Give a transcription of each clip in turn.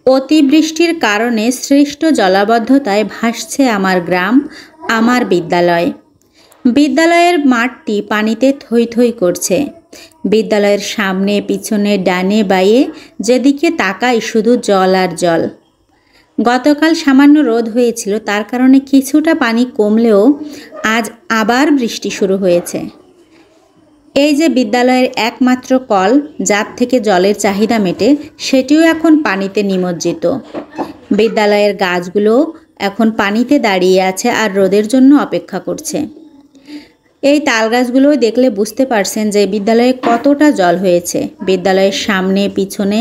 অতিবৃষ্টির কারণে সৃষ্ট জলাবদ্ধতায় ভাসছে আমার গ্রাম, আমার বিদ্যালয়। বিদ্যালয়ের মাঠটি পানিতে থই থই করছে। বিদ্যালয়ের সামনে পিছনে ডানে বাঁয়ে যেদিকে তাকাই শুধু জল আর জল। গতকাল সামান্য রোদ হয়েছিল, তার কারণে কিছুটা পানি কমলেও আজ আবার বৃষ্টি শুরু হয়েছে। এই যে বিদ্যালয়ের একমাত্র কল যার থেকে জলের চাহিদা মেটে, সেটিও এখন পানিতে নিমজ্জিত। বিদ্যালয়ের গাছগুলো এখন পানিতে দাঁড়িয়ে আছে আর রোদের জন্য অপেক্ষা করছে। এই তাল গাছগুলো দেখলে বুঝতে পারছেন যে বিদ্যালয়ে কতটা জল হয়েছে। বিদ্যালয়ের সামনে পিছনে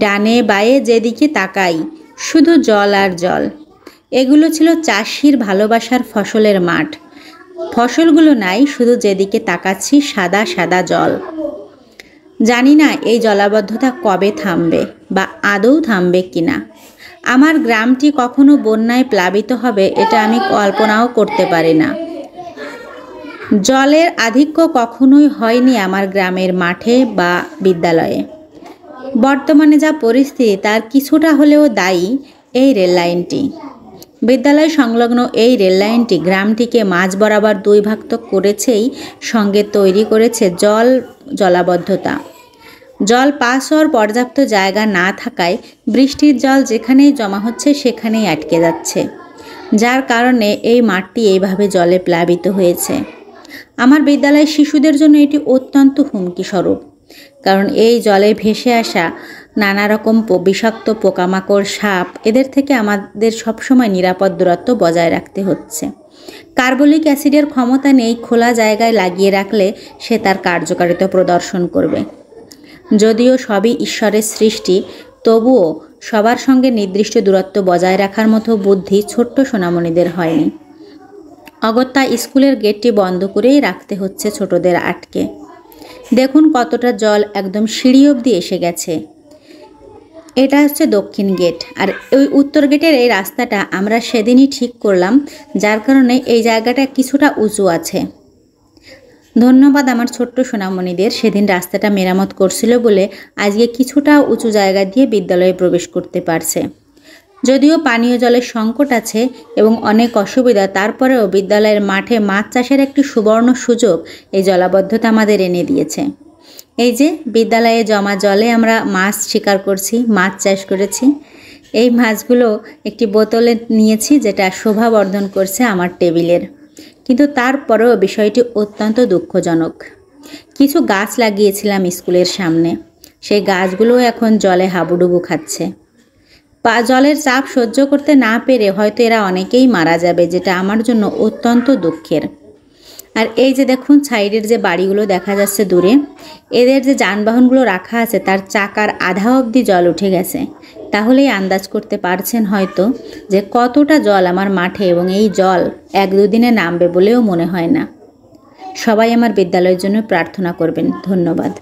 ডানে বাঁয়ে যেদিকে তাকাই শুধু জল আর জল। এগুলো ছিল চাষির ভালোবাসার ফসলের মাঠ। ফসলগুলো নাই, শুধু যেদিকে তাকাচ্ছি সাদা সাদা জল। জানি না এই জলাবদ্ধতা কবে থামবে বা আদৌ থামবে কিনা। আমার গ্রামটি কখনো বন্যায় প্লাবিত হবে এটা আমি কল্পনাও করতে পারি না। জলের আধিক্য কখনোই হয়নি আমার গ্রামের মাঠে বা বিদ্যালয়ে। বর্তমানে যা পরিস্থিতি তার কিছুটা হলেও দায়ী এই রেললাইনটি। বিদ্যালয় সংলগ্ন এই রেললাইনটি গ্রামটিকে মাঝ বরাবর দুই ভাগ তো করেছেই, সঙ্গে তৈরি করেছে জলাবদ্ধতা। জল পাস হওয়ার পর্যাপ্ত জায়গা না থাকায় বৃষ্টির জল যেখানেই জমা হচ্ছে সেখানেই আটকে যাচ্ছে, যার কারণে এই মাঠটি এইভাবে জলে প্লাবিত হয়েছে। আমার বিদ্যালয়ের শিশুদের জন্য এটি অত্যন্ত হুমকি স্বরূপ, কারণ এই জলে ভেসে আসা নানা রকম বিষাক্ত পোকামাকড়, সাপ, এদের থেকে আমাদের সবসময় নিরাপদ দূরত্ব বজায় রাখতে হচ্ছে। কার্বলিক অ্যাসিডের ক্ষমতা নেই খোলা জায়গায় লাগিয়ে রাখলে সে তার কার্যকারিতা প্রদর্শন করবে। যদিও সবই ঈশ্বরের সৃষ্টি, তবুও সবার সঙ্গে নির্দিষ্ট দূরত্ব বজায় রাখার মতো বুদ্ধি ছোট্ট সোনামণিদের হয়নি। অগত্যা স্কুলের গেটটি বন্ধ করেই রাখতে হচ্ছে ছোটদের আটকে। দেখুন কতটা জল একদম সিঁড়ি অবধি এসে গেছে। এটা হচ্ছে দক্ষিণ গেট, আর ওই উত্তর গেটের এই রাস্তাটা আমরা সেদিনই ঠিক করলাম, যার কারণে এই জায়গাটা কিছুটা উঁচু আছে। ধন্যবাদ আমার ছোট্ট সোনামণিদের, সেদিন রাস্তাটা মেরামত করছিল বলে আজকে কিছুটা উঁচু জায়গা দিয়ে বিদ্যালয়ে প্রবেশ করতে পারছে। যদিও পানীয় জলের সংকট আছে এবং অনেক অসুবিধা, তারপরেও বিদ্যালয়ের মাঠে মাছ চাষের একটি সুবর্ণ সুযোগ এই জলাবদ্ধতা আমাদের এনে দিয়েছে। এই যে বিদ্যালয়ে জমা জলে আমরা মাছ শিকার করছি, মাছ চাষ করেছি। এই মাছগুলো একটি বোতলে নিয়েছি, যেটা শোভাবর্ধন করছে আমার টেবিলের। কিন্তু তারপরেও বিষয়টি অত্যন্ত দুঃখজনক। কিছু গাছ লাগিয়েছিলাম স্কুলের সামনে, সেই গাছগুলো এখন জলে হাবুডুবু খাচ্ছে। জলের চাপ সহ্য করতে না পেরে হয়তো এরা অনেকেই মারা যাবে, যেটা আমার জন্য অত্যন্ত দুঃখের। আর এই যে দেখুন সাইডের যে বাড়িগুলো দেখা যাচ্ছে দূরে, এদের যে যানবাহনগুলো রাখা আছে তার চাকার আধা অবধি জল উঠে গেছে। তাহলেই আন্দাজ করতে পারছেন হয়তো যে কতটা জল আমার মাঠে, এবং এই জল এক দুদিনে নামবে বলেও মনে হয় না। সবাই আমার বিদ্যালয়ের জন্য প্রার্থনা করবেন। ধন্যবাদ।